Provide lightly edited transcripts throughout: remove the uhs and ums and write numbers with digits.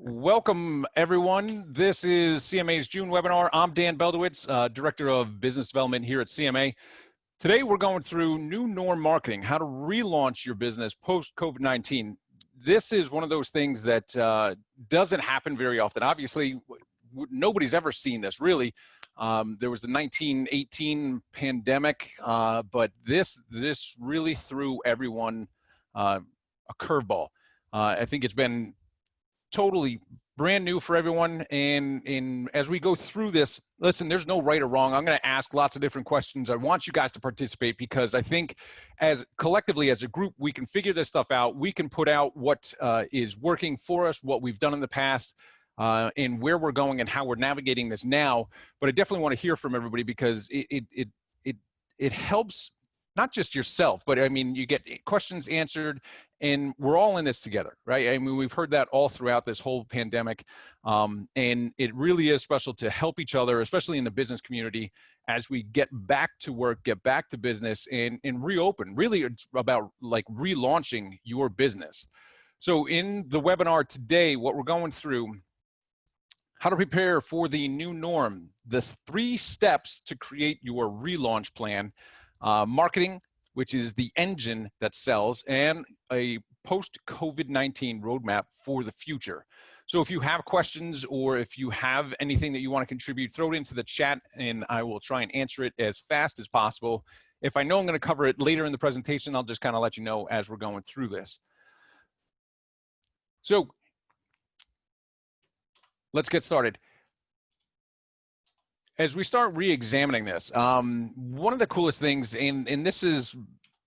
Welcome, everyone. This is CMA's June webinar. I'm Dan Beldowitz, Director of Business Development here at CMA. Today, we're going through new norm marketing, how to relaunch your business post-COVID-19. This is one of those things that doesn't happen very often. Obviously, nobody's ever seen this, really. There was the 1918 pandemic, but this really threw everyone a curveball. I think it's been totally brand new for everyone. And as we go through this, listen, there's no right or wrong. I'm going to ask lots of different questions. I want you guys to participate because I think as collectively as a group, we can figure this stuff out. We can put out what is working for us, what we've done in the past, and where we're going and how we're navigating this now. But I definitely want to hear from everybody because it helps not just yourself, but I mean, you get questions answered and we're all in this together, right? I mean, we've heard that all throughout this whole pandemic. And it really is special to help each other, especially in the business community, as we get back to work, get back to business and reopen. Really, it's about like relaunching your business. So in the webinar today, what we're going through, how to prepare for the new norm, the 3 steps to create your relaunch plan. Marketing, which is the engine that sells, and a post-COVID-19 roadmap for the future. So if you have questions or if you have anything that you want to contribute, throw it into the chat and I will try and answer it as fast as possible. If I know I'm going to cover it later in the presentation, I'll just kind of let you know as we're going through this. So let's get started. As we start re-examining this, one of the coolest things, and this is,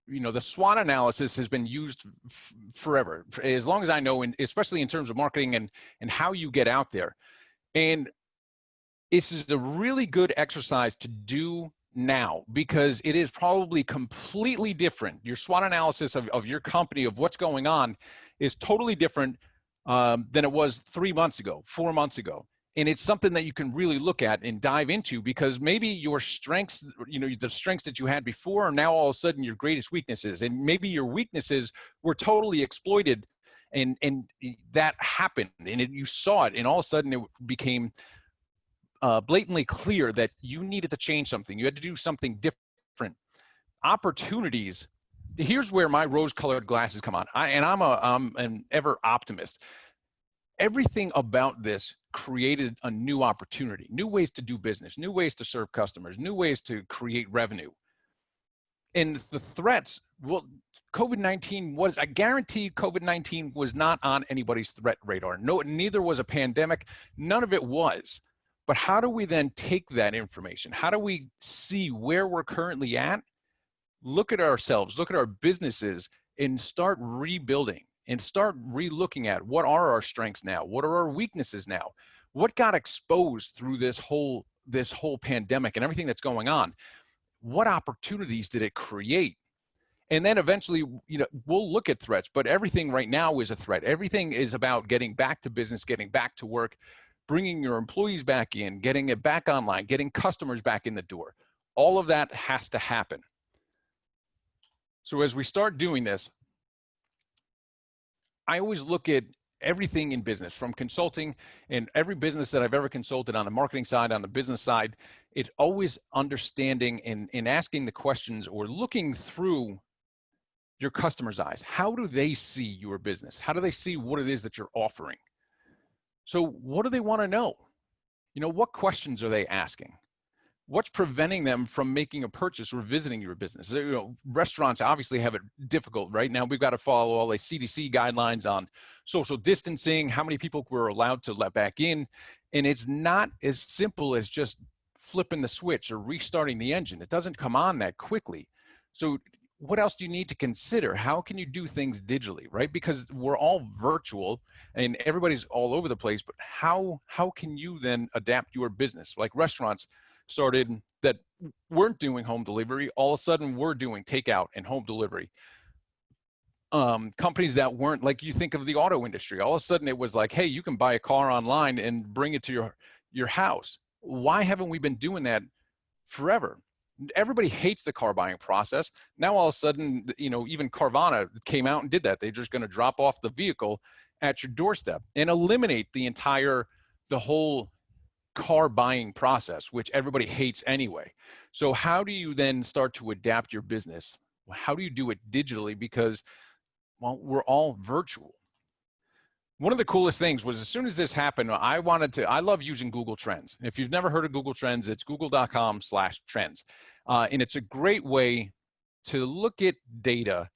you know, the SWOT analysis has been used forever, as long as I know, and especially in terms of marketing and how you get out there. And this is a really good exercise to do now because it is probably completely different. Your SWOT analysis of your company, of what's going on, is totally different than it was 3 months ago, 4 months ago. And it's something that you can really look at and dive into because maybe your strengths, you know, the strengths that you had before are now all of a sudden your greatest weaknesses. And maybe your weaknesses were totally exploited and that happened and you saw it and all of a sudden it became blatantly clear that you needed to change something. You had to do something different. Opportunities, here's where my rose-colored glasses come on. I'm an ever optimist. Everything about this created a new opportunity, new ways to do business, new ways to serve customers, new ways to create revenue. And the threats, well, COVID-19 was, I guarantee COVID-19 was not on anybody's threat radar. No, neither was a pandemic. None of it was. But how do we then take that information? How do we see where we're currently at? Look at ourselves, look at our businesses and start rebuilding. And start re-looking at what are our strengths now? What are our weaknesses now? What got exposed through this whole pandemic and everything that's going on? What opportunities did it create? And then eventually, you know, we'll look at threats, but everything right now is a threat. Everything is about getting back to business, getting back to work, bringing your employees back in, getting it back online, getting customers back in the door. All of that has to happen. So as we start doing this, I always look at everything in business from consulting and every business that I've ever consulted on the marketing side, on the business side, it's always understanding and asking the questions or looking through your customer's eyes. How do they see your business? How do they see what it is that you're offering? So what do they want to know? You know, what questions are they asking? What's preventing them from making a purchase or visiting your business? You know, restaurants obviously have it difficult right now. We've got to follow all the CDC guidelines on social distancing, how many people we're allowed to let back in. And it's not as simple as just flipping the switch or restarting the engine. It doesn't come on that quickly. So what else do you need to consider? How can you do things digitally, right? Because we're all virtual and everybody's all over the place, but how can you then adapt your business? Like restaurants started that weren't doing home delivery, all of a sudden we're doing takeout and home delivery. Companies that weren't, like you think of the auto industry, all of a sudden it was like, hey, you can buy a car online and bring it to your house. Why haven't we been doing that forever? Everybody hates the car buying process. Now all of a sudden, you know, even Carvana came out and did that. They're just going to drop off the vehicle at your doorstep and eliminate the whole car buying process, which everybody hates anyway. So how do you then start to adapt your business? How do you do it digitally? Because, well, we're all virtual. One of the coolest things was as soon as this happened, I love using Google Trends. If you've never heard of Google Trends, it's google.com/trends. And it's a great way to look at data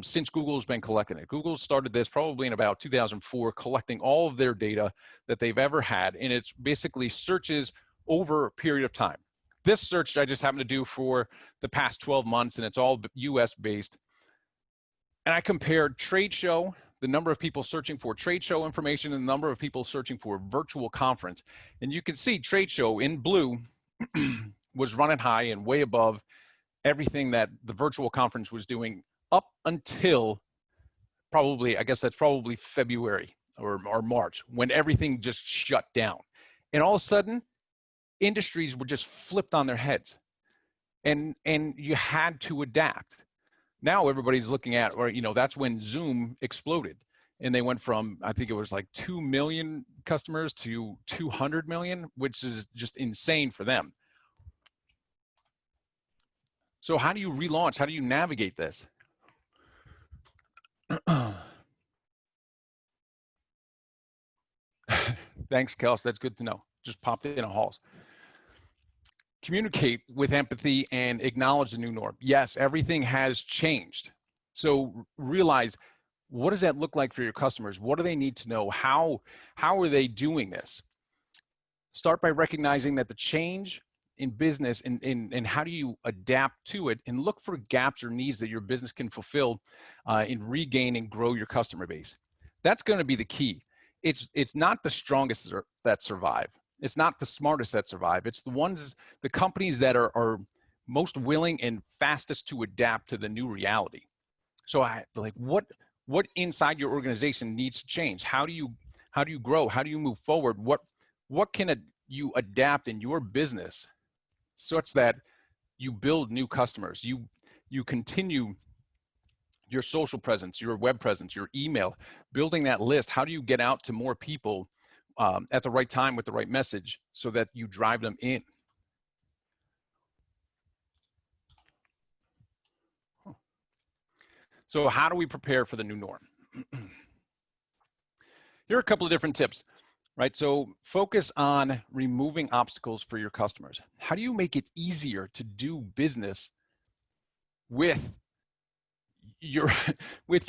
since Google's been collecting it. Google started this probably in about 2004, collecting all of their data that they've ever had. And it's basically searches over a period of time. This search I just happened to do for the past 12 months, and it's all US based. And I compared trade show, the number of people searching for trade show information, and the number of people searching for virtual conference. And you can see trade show in blue was running high and way above everything that the virtual conference was doing up until probably, I guess that's probably February or March, when everything just shut down. And all of a sudden, industries were just flipped on their heads. And you had to adapt. Now everybody's looking at, or, that's when Zoom exploded. And they went from, I think it was like 2 million customers to 200 million, which is just insane for them. So how do you relaunch? How do you navigate this? Thanks, Kels. That's good to know. Just popped in a halls. Communicate with empathy and acknowledge the new norm. Yes, everything has changed. So realize, what does that look like for your customers? What do they need to know? How are they doing this? Start by recognizing that the change in business and how do you adapt to it, and look for gaps or needs that your business can fulfill and regain and grow your customer base. That's going to be the key. It's not the strongest that survive. It's not the smartest that survive. It's the companies that are most willing and fastest to adapt to the new reality. So what inside your organization needs to change? How do you grow? How do you move forward? What can you adapt in your business such that you build new customers, you continue your social presence, your web presence, your email, building that list? How do you get out to more people at the right time with the right message so that you drive them in? So how do we prepare for the new norm? Here are a couple of different tips, right? So focus on removing obstacles for your customers. How do you make it easier to do business with your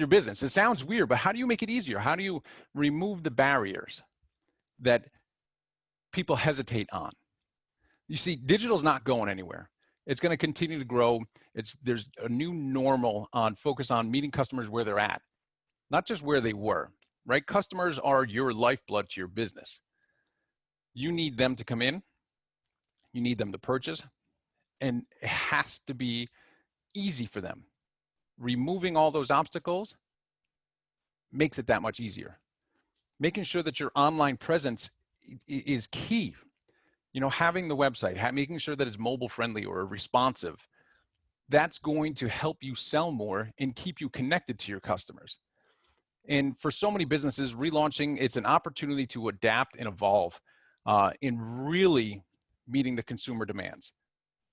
business? It sounds weird, but how do you make it easier? How do you remove the barriers that people hesitate on? You see, digital is not going anywhere. It's going to continue to grow. There's a new normal on focus on meeting customers where they're at, not just where they were, right? Customers are your lifeblood to your business. You need them to come in. You need them to purchase, and it has to be easy for them. Removing all those obstacles makes it that much easier. Making sure that your online presence is key. Having the website, making sure that it's mobile friendly or responsive, that's going to help you sell more and keep you connected to your customers. And for so many businesses, relaunching, it's an opportunity to adapt and evolve in really meeting the consumer demands.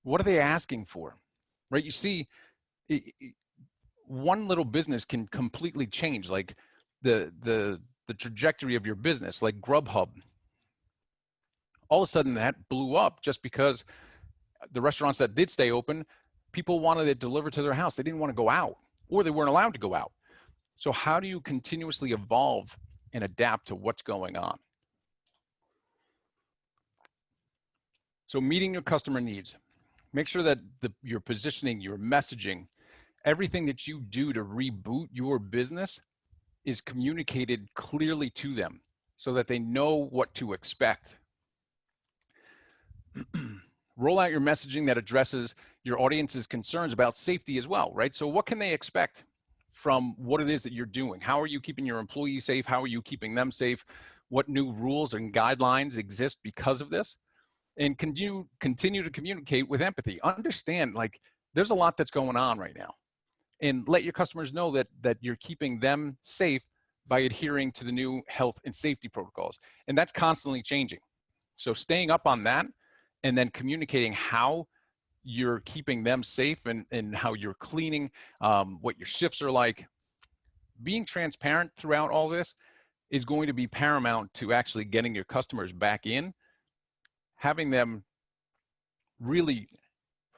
What are they asking for, right? You see, one little business can completely change, like the trajectory of your business, like Grubhub. All of a sudden that blew up just because the restaurants that did stay open, people wanted it delivered to their house. They didn't want to go out, or they weren't allowed to go out. So how do you continuously evolve and adapt to what's going on? So meeting your customer needs. Make sure that your positioning, your messaging, everything that you do to reboot your business is communicated clearly to them so that they know what to expect. Roll out your messaging that addresses your audience's concerns about safety as well, right? So what can they expect from what it is that you're doing? How are you keeping your employees safe? How are you keeping them safe? What new rules and guidelines exist because of this? And can you continue to communicate with empathy? Understand, there's a lot that's going on right now, and let your customers know that you're keeping them safe by adhering to the new health and safety protocols. And that's constantly changing. So staying up on that and then communicating how you're keeping them safe and how you're cleaning, what your shifts are like, being transparent throughout all this is going to be paramount to actually getting your customers back in, having them really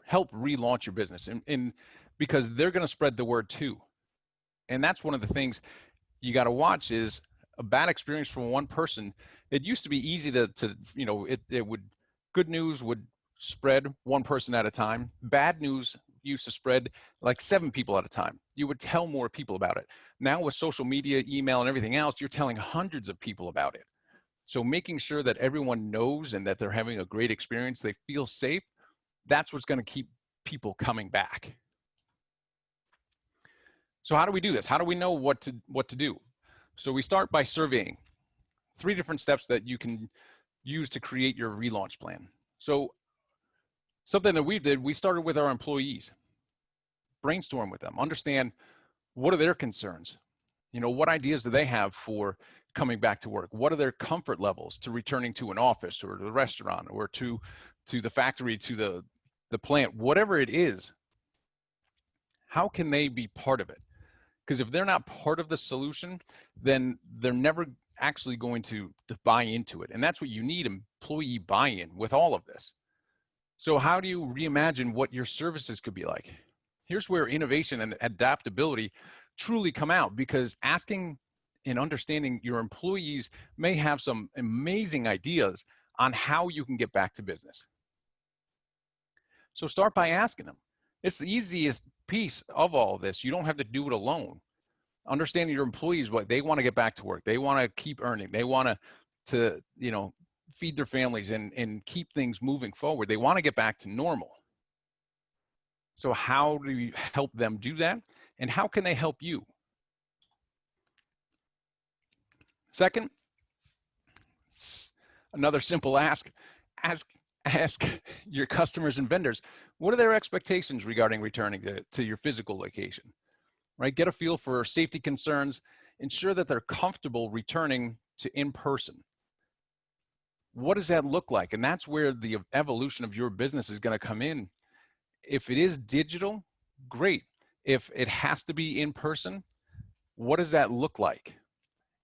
help relaunch your business, and because they're going to spread the word too. And that's one of the things you got to watch is a bad experience from one person. It used to be easy to you know, it would, good news would spread one person at a time. Bad news used to spread like 7 people at a time. You would tell more people about it. Now with social media, email, and everything else, you're telling hundreds of people about it. So making sure that everyone knows and that they're having a great experience, they feel safe, that's what's going to keep people coming back. So how do we do this? How do we know what to do? So we start by surveying. 3 different steps that you can use to create your relaunch plan. So something that we did, we started with our employees. Brainstorm with them, understand what are their concerns. You know, what ideas do they have for coming back to work? What are their comfort levels to returning to an office or to the restaurant or to the factory, to the plant, whatever it is? How can they be part of it? Because if they're not part of the solution, then they're never actually going to buy into it. And that's what you need, employee buy-in with all of this. So how do you reimagine what your services could be like? Here's where innovation and adaptability truly come out, because asking and understanding your employees may have some amazing ideas on how you can get back to business. So start by asking them. It's the easiest piece of all of this. You don't have to do it alone. Understanding your employees, what they want to get back to work. They want to keep earning. They want to you know, feed their families and keep things moving forward. They want to get back to normal. So how do you help them do that? And how can they help you? Second, another simple ask your customers and vendors, what are their expectations regarding returning to your physical location, right? Get a feel for safety concerns, ensure that they're comfortable returning to in-person. What does that look like? And that's where the evolution of your business is going to come in. If it is digital, great. If it has to be in person, what does that look like?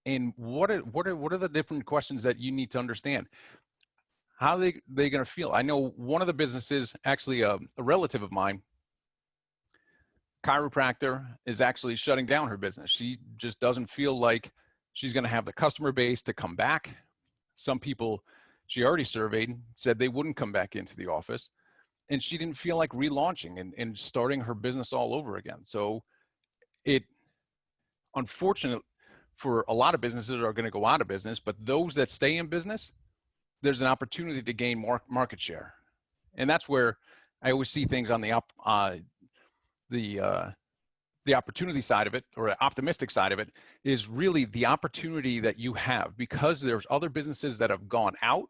And what are the different questions that you need to understand? How are they going to feel? I know one of the businesses, actually a relative of mine, chiropractor, is actually shutting down her business. She just doesn't feel like she's going to have the customer base to come back. Some people she already surveyed said they wouldn't come back into the office, and she didn't feel like relaunching and starting her business all over again. So it, unfortunate for a lot of businesses, are going to go out of business, but those that stay in business, there's an opportunity to gain more market share. And that's where I always see things on the opportunity side of it, or the optimistic side of it, is really the opportunity that you have, because there's other businesses that have gone out.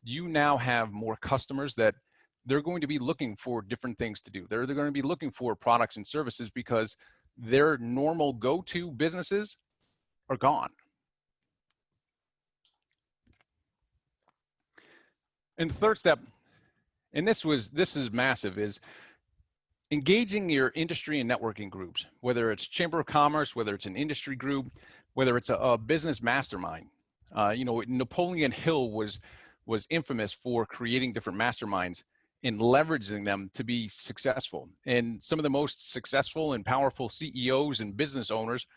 You now have more customers that they're going to be looking for different things to do. They're going to be looking for products and services because their normal go-to businesses are gone. And the third step, and this is massive, is engaging your industry and networking groups, whether it's Chamber of Commerce, whether it's an industry group, whether it's a business mastermind. You know, Napoleon Hill was infamous for creating different masterminds and leveraging them to be successful. And some of the most successful and powerful CEOs and business owners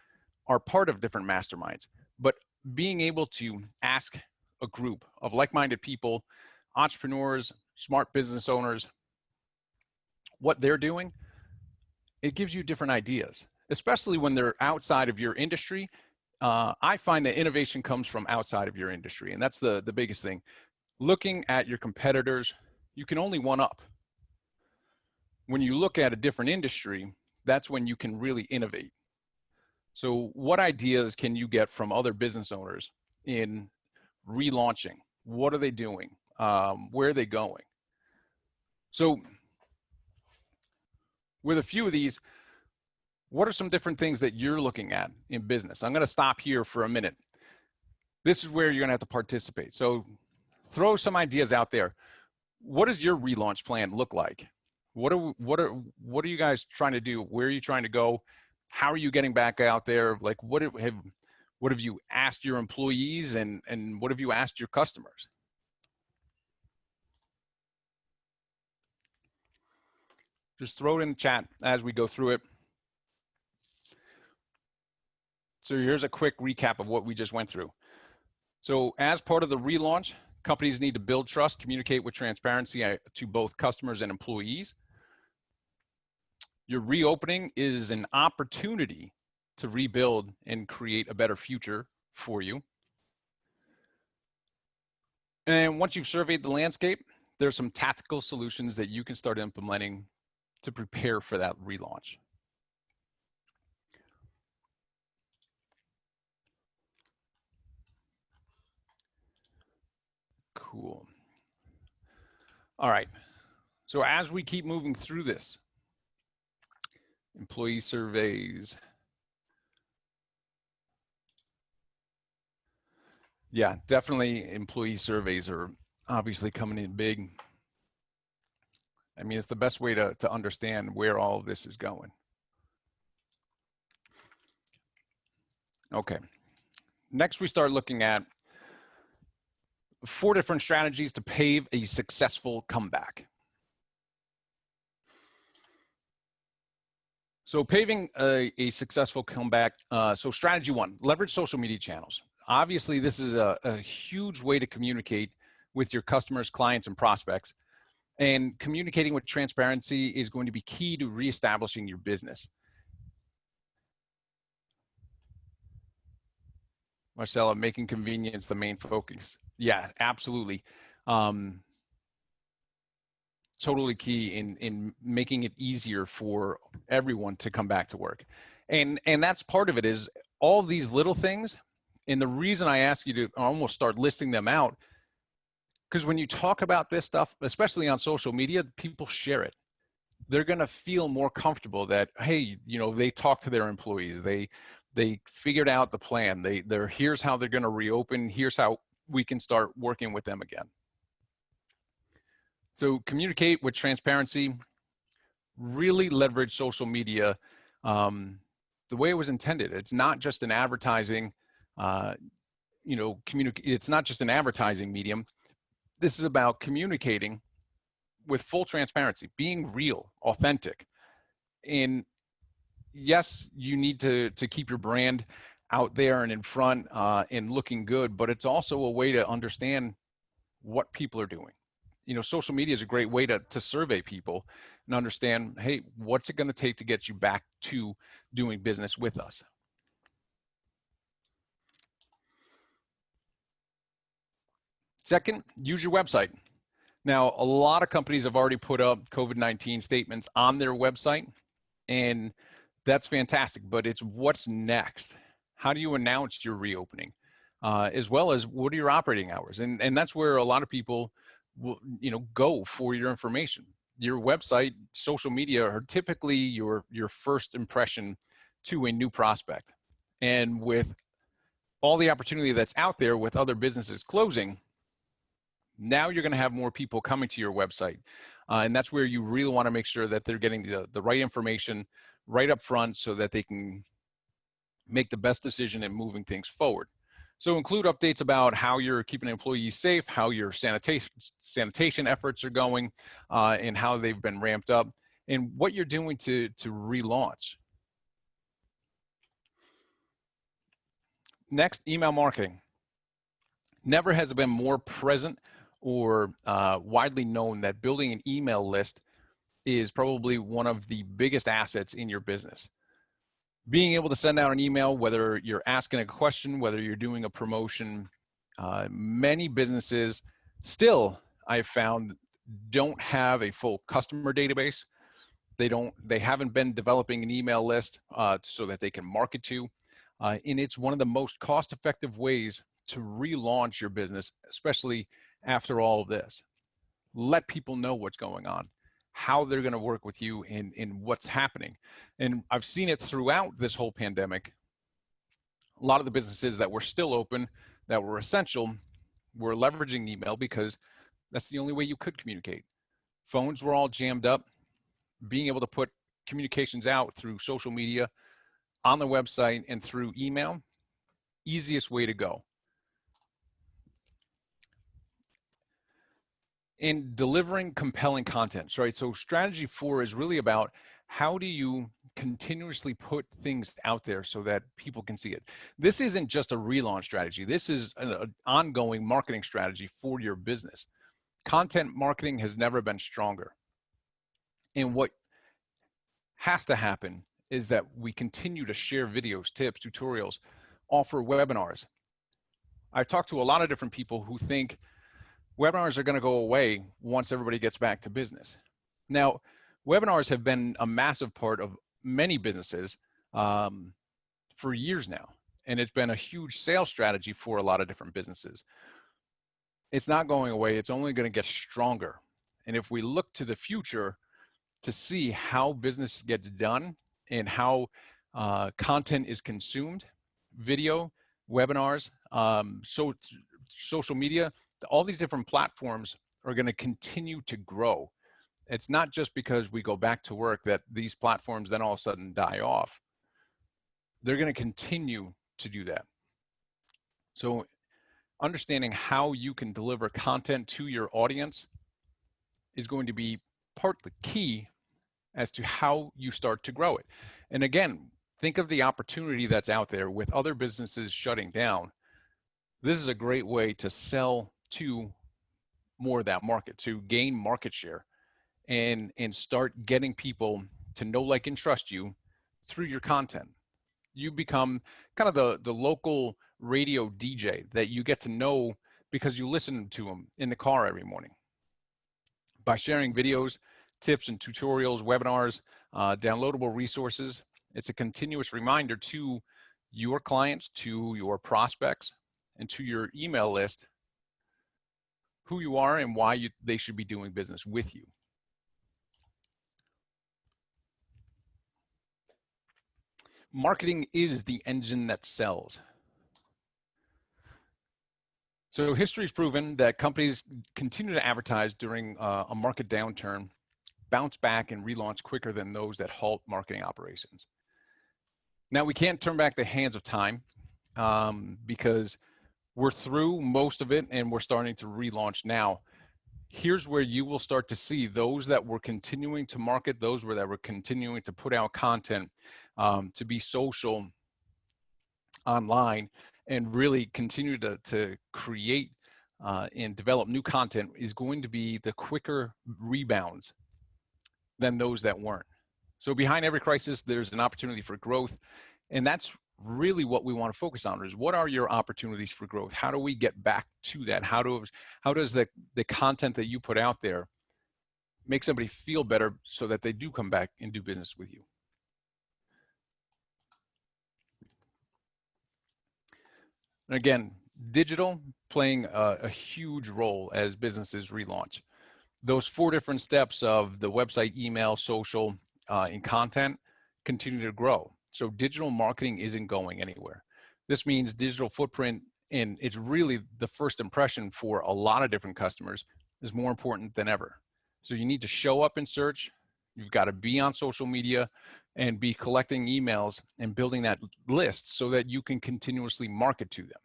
are part of different masterminds. But being able to ask a group of like-minded people, entrepreneurs, smart business owners, what they're doing, it gives you different ideas, especially when they're outside of your industry. I find that innovation comes from outside of your industry, and that's the biggest thing. Looking at your competitors, you can only one up. When you look at a different industry, that's when you can really innovate. So what ideas can you get from other business owners in relaunching? What are they doing? Where are they going? So with a few of these, What are some different things that you're looking at in business? I'm going to stop here for a minute. This is where you're going to have to participate. So throw some ideas out there. What does your relaunch plan look like? What are you guys trying to do? Where are you trying to go? How are you getting back out there? Like, what have you asked your employees, and what have you asked your customers? Just throw it in the chat as we go through it. So here's a quick recap of what we just went through. So as part of the relaunch, companies need to build trust, communicate with transparency to both customers and employees. Your reopening is an opportunity to rebuild and create a better future for you. And once you've surveyed the landscape, there's some tactical solutions that you can start implementing to prepare for that relaunch. Cool. All right. So as we keep moving through this, employee surveys. Yeah, definitely employee surveys are obviously coming in big. I mean, it's the best way to understand where all of this is going. Okay. Next, we start looking at 4 different strategies to pave a successful comeback. So paving a successful comeback. So strategy 1, leverage social media channels. Obviously, this is a huge way to communicate with your customers, clients, and prospects. And communicating with transparency is going to be key to reestablishing your business. Marcella, making convenience the main focus. Yeah, absolutely. Totally key in making it easier for everyone to come back to work. And that's part of it, is all these little things. And the reason I ask you to almost start listing them out, because when you talk about this stuff, especially on social media, people share it. They're going to feel more comfortable that, hey, you know, they talk to their employees. They figured out the plan. Here's how they're going to reopen. Here's how we can start working with them again. So communicate with transparency, really leverage social media the way it was intended. It's not just an advertising, it's not just an advertising medium. This is about communicating with full transparency, being real, authentic. And yes, you need to keep your brand out there and in front and looking good, but it's also a way to understand what people are doing. You know, social media is a great way to survey people and understand, hey, what's it going to take to get you back to doing business with us? Second, use your website. Now, a lot of companies have already put up COVID-19 statements on their website, and that's fantastic, but it's what's next. How do you announce your reopening? As well as what are your operating hours? And that's where a lot of people will, go for your information. Your website, social media are typically your first impression to a new prospect. And with all the opportunity that's out there with other businesses closing, now you're going to have more people coming to your website. And that's where you really want to make sure that they're getting the right information right up front so that they can make the best decision in moving things forward. So include updates about how you're keeping employees safe, how your sanitation efforts are going, and how they've been ramped up, and what you're doing to relaunch. Next, email marketing. Never has it been more present or widely known that building an email list is probably one of the biggest assets in your business. Being able to send out an email, whether you're asking a question, whether you're doing a promotion, many businesses still, I've found, don't have a full customer database. They haven't been developing an email list so that they can market to. And it's one of the most cost-effective ways to relaunch your business, especially after all of this. Let people know what's going on. how they're going to work with you in what's happening. And I've seen it throughout this whole pandemic. A lot of the businesses that were still open, that were essential, were leveraging email because that's the only way you could communicate. Phones were all jammed up. Being able to put communications out through social media, on the website, and through email, easiest way to go. In delivering compelling content, right? So strategy 4 is really about how do you continuously put things out there so that people can see it. This isn't just a relaunch strategy. This is an ongoing marketing strategy for your business. Content marketing has never been stronger. And what has to happen is that we continue to share videos, tips, tutorials, offer webinars. I've talked to a lot of different people who think webinars are going to go away once everybody gets back to business. Now, webinars have been a massive part of many businesses for years now, and it's been a huge sales strategy for a lot of different businesses. It's not going away. It's only going to get stronger. And if we look to the future to see how business gets done and how content is consumed, video, webinars, social media, all these different platforms are going to continue to grow. It's not just because we go back to work that these platforms then all of a sudden die off. They're going to continue to do that. So understanding how you can deliver content to your audience is going to be partly key as to how you start to grow it. And again, think of the opportunity that's out there with other businesses shutting down. This is a great way to sell to more of that market, to gain market share and start getting people to know, like, and trust you through your content. You become kind of the local radio DJ that you get to know because you listen to them in the car every morning. By sharing videos, tips and tutorials, webinars, downloadable resources, it's a continuous reminder to your clients, to your prospects, and to your email list who you are and why they should be doing business with you. Marketing is the engine that sells. So history's proven that companies continue to advertise during a market downturn, bounce back and relaunch quicker than those that halt marketing operations. Now, we can't turn back the hands of time because we're through most of it and we're starting to relaunch now. Here's where you will start to see those that were continuing to market, those that were continuing to put out content, to be social online and really continue to create and develop new content is going to be the quicker rebounds than those that weren't. So behind every crisis, there's an opportunity for growth. And that's really what we want to focus on is what are your opportunities for growth? How do we get back to that? How does the content that you put out there make somebody feel better so that they do come back and do business with you? And again, digital playing a huge role as businesses relaunch. Those 4 different steps of the website, email, social, and content continue to grow. So digital marketing isn't going anywhere. This means digital footprint, and it's really the first impression for a lot of different customers, is more important than ever. So you need to show up in search. You've got to be on social media and be collecting emails and building that list so that you can continuously market to them.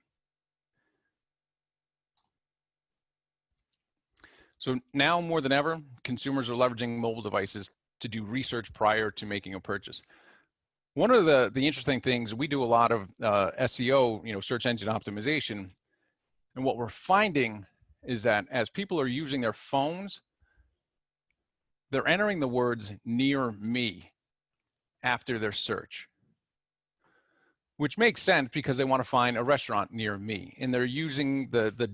So now more than ever, consumers are leveraging mobile devices to do research prior to making a purchase. One of the interesting things, we do a lot of SEO, search engine optimization. And what we're finding is that as people are using their phones, they're entering the words "near me" after their search, which makes sense because they want to find a restaurant near me. And they're using the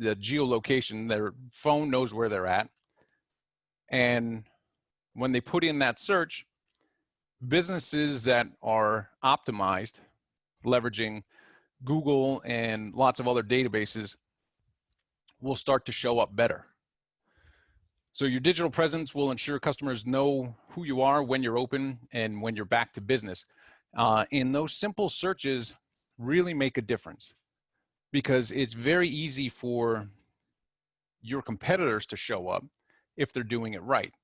geolocation, their phone knows where they're at. And when they put in that search, businesses that are optimized, leveraging Google and lots of other databases, will start to show up better. So your digital presence will ensure customers know who you are when you're open and when you're back to business. And those simple searches really make a difference, because it's very easy for your competitors to show up if they're doing it right.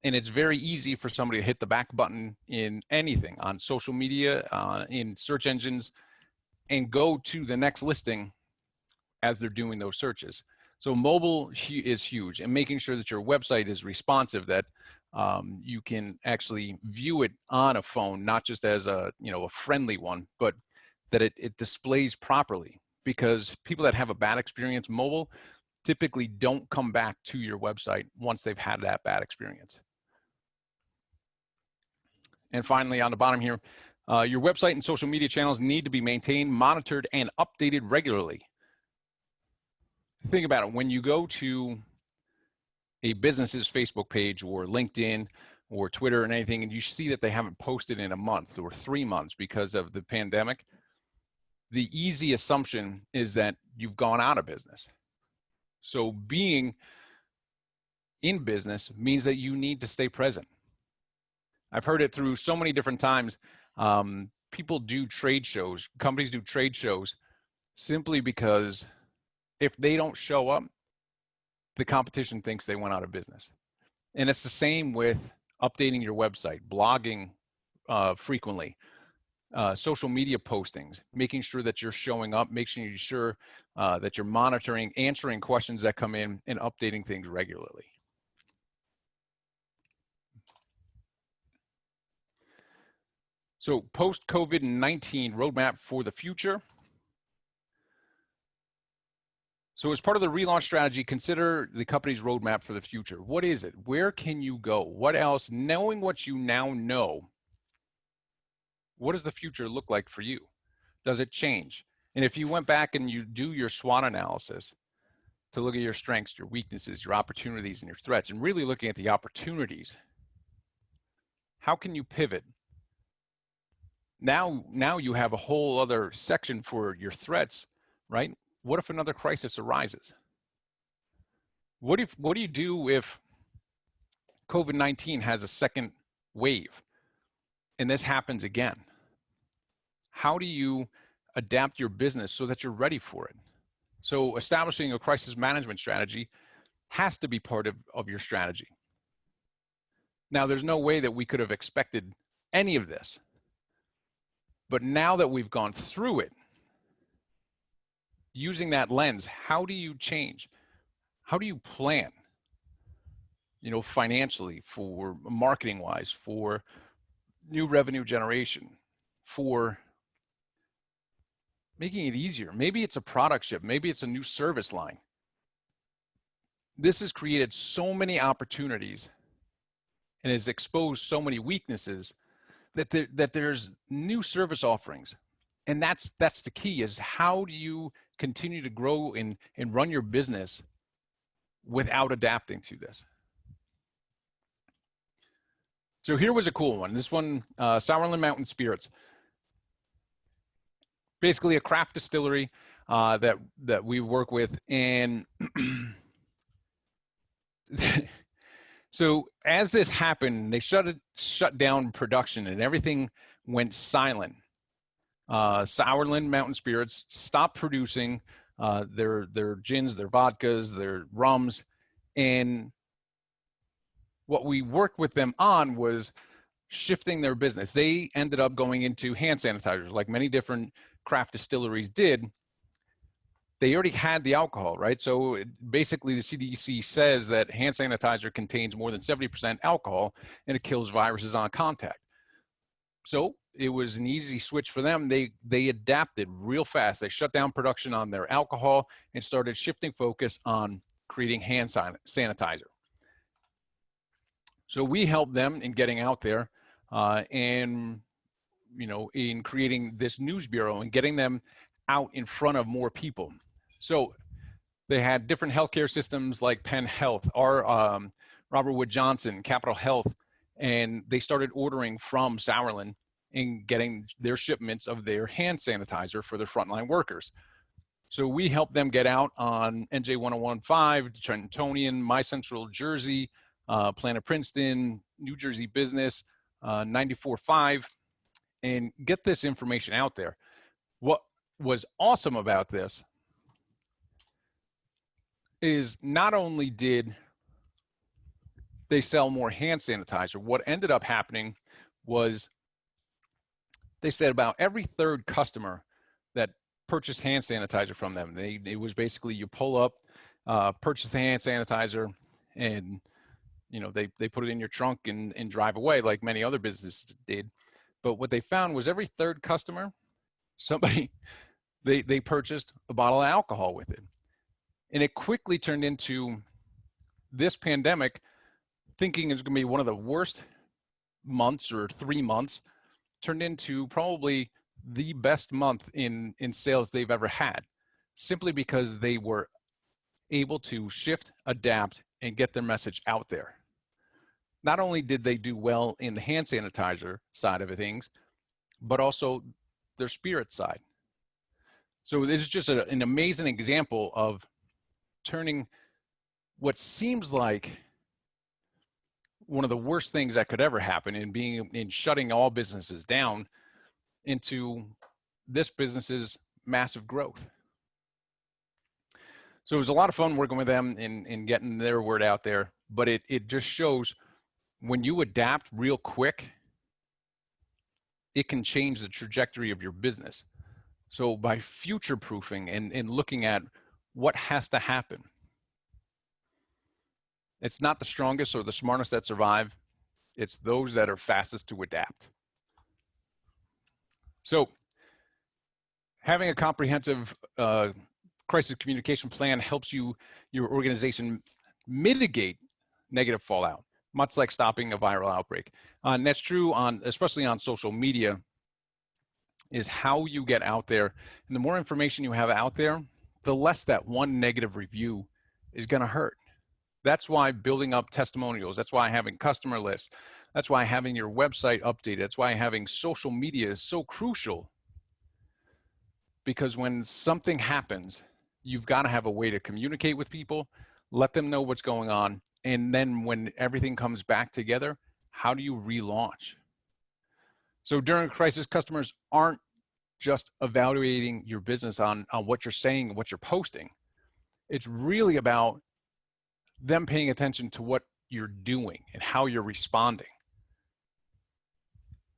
And it's very easy for somebody to hit the back button in anything, on social media, in search engines, and go to the next listing as they're doing those searches. So mobile is huge, and making sure that your website is responsive, that you can actually view it on a phone, not just as a friendly one, but that it displays properly. Because people that have a bad experience mobile typically don't come back to your website once they've had that bad experience. And finally, on the bottom here, your website and social media channels need to be maintained, monitored, and updated regularly. Think about it. When you go to a business's Facebook page or LinkedIn or Twitter and anything, and you see that they haven't posted in a month or 3 months because of the pandemic, the easy assumption is that you've gone out of business. So being in business means that you need to stay present. I've heard it through so many different times. People do trade shows, companies do trade shows simply because if they don't show up, the competition thinks they went out of business. And it's the same with updating your website, blogging frequently, social media postings, making sure that you're showing up, making sure that you're monitoring, answering questions that come in, and updating things regularly. So post-COVID-19 roadmap for the future. So as part of the relaunch strategy, consider the company's roadmap for the future. What is it? Where can you go? What else? Knowing what you now know, what does the future look like for you? Does it change? And if you went back and you do your SWOT analysis to look at your strengths, your weaknesses, your opportunities, and your threats, and really looking at the opportunities, how can you pivot? Now you have a whole other section for your threats, right? What if another crisis arises? What do you do if COVID-19 has a second wave and this happens again? How do you adapt your business so that you're ready for it? So establishing a crisis management strategy has to be part of your strategy. Now, there's no way that we could have expected any of this. But now that we've gone through it, using that lens, how do you change? How do you plan? Financially, for marketing wise, for new revenue generation, for making it easier. Maybe it's a product ship, maybe it's a new service line. This has created so many opportunities and has exposed so many weaknesses that there's new service offerings. And that's the key, is how do you continue to grow and run your business without adapting to this? So here was a cool one. This one, Sauerland Mountain Spirits. Basically a craft distillery that we work with. And so as this happened, they shut down production and everything went silent. Sauerland Mountain Spirits stopped producing their gins, their vodkas, their rums. And what we worked with them on was shifting their business. They ended up going into hand sanitizers, like many different craft distilleries did. They already had the alcohol, right? So basically the CDC says that hand sanitizer contains more than 70% alcohol and it kills viruses on contact. So it was an easy switch for them. They adapted real fast. They shut down production on their alcohol and started shifting focus on creating hand sanitizer. So we helped them in getting out there and, in creating this news bureau and getting them out in front of more people. So they had different healthcare systems like Penn Health, our Robert Wood Johnson, Capital Health, and they started ordering from Sauerland and getting their shipments of their hand sanitizer for their frontline workers. So we help them get out on NJ 1015, Trentonian, My Central Jersey, Planet Princeton, New Jersey Business, 94.5, and get this information out there. What was awesome about this is not only did they sell more hand sanitizer, what ended up happening was they said about every third customer that purchased hand sanitizer from them, it was basically you pull up, purchase the hand sanitizer, and they put it in your trunk and drive away like many other businesses did. But what they found was every third customer, somebody, they purchased a bottle of alcohol with it. And it quickly turned into this pandemic, thinking it's going to be one of the worst months or 3 months, turned into probably the best month in sales they've ever had, simply because they were able to shift, adapt, and get their message out there. Not only did they do well in the hand sanitizer side of things, but also their spirit side. So this is just an amazing example of turning what seems like one of the worst things that could ever happen in shutting all businesses down into this business's massive growth. So it was a lot of fun working with them in getting their word out there, but it just shows when you adapt real quick, it can change the trajectory of your business. So by future-proofing and looking at what has to happen, it's not the strongest or the smartest that survive, it's those that are fastest to adapt. So having a comprehensive crisis communication plan helps your organization mitigate negative fallout, much like stopping a viral outbreak. And that's true especially on social media, is how you get out there. And the more information you have out there, the less that one negative review is going to hurt. That's why building up testimonials, that's why having customer lists, that's why having your website updated, that's why having social media is so crucial. Because when something happens, you've got to have a way to communicate with people, let them know what's going on, and then when everything comes back together, how do you relaunch? So during a crisis, customers aren't just evaluating your business on what you're saying and what you're posting. It's really about them paying attention to what you're doing and how you're responding.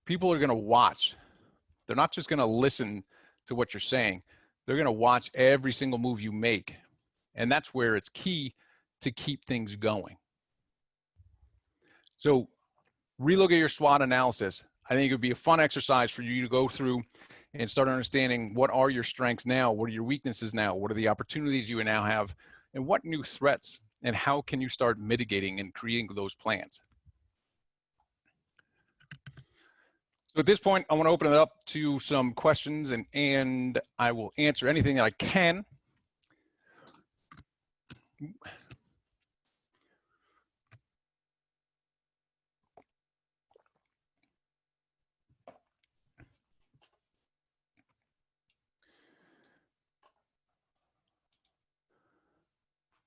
People are going to watch. They're not just going to listen to what you're saying. They're going to watch every single move you make. And that's where it's key to keep things going. So relook at your SWOT analysis. I think it would be a fun exercise for you to go through and start understanding what are your strengths now, what are your weaknesses now, what are the opportunities you now have, and what new threats, and how can you start mitigating and creating those plans. So at this point, I want to open it up to some questions, and I will answer anything that I can.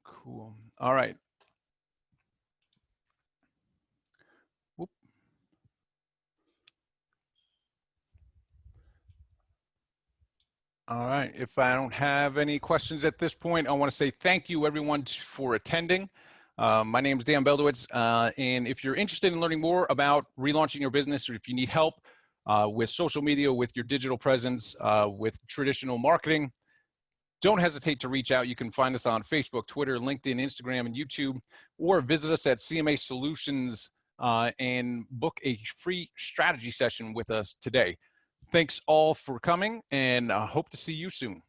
Cool. All right. Whoop. All right. If I don't have any questions at this point, I want to say thank you, everyone, for attending. My name is Dan Beldowitz, and if you're interested in learning more about relaunching your business, or if you need help with social media, with your digital presence, with traditional marketing, don't hesitate to reach out. You can find us on Facebook, Twitter, LinkedIn, Instagram, and YouTube, or visit us at CMA Solutions and book a free strategy session with us today. Thanks all for coming, and hope to see you soon.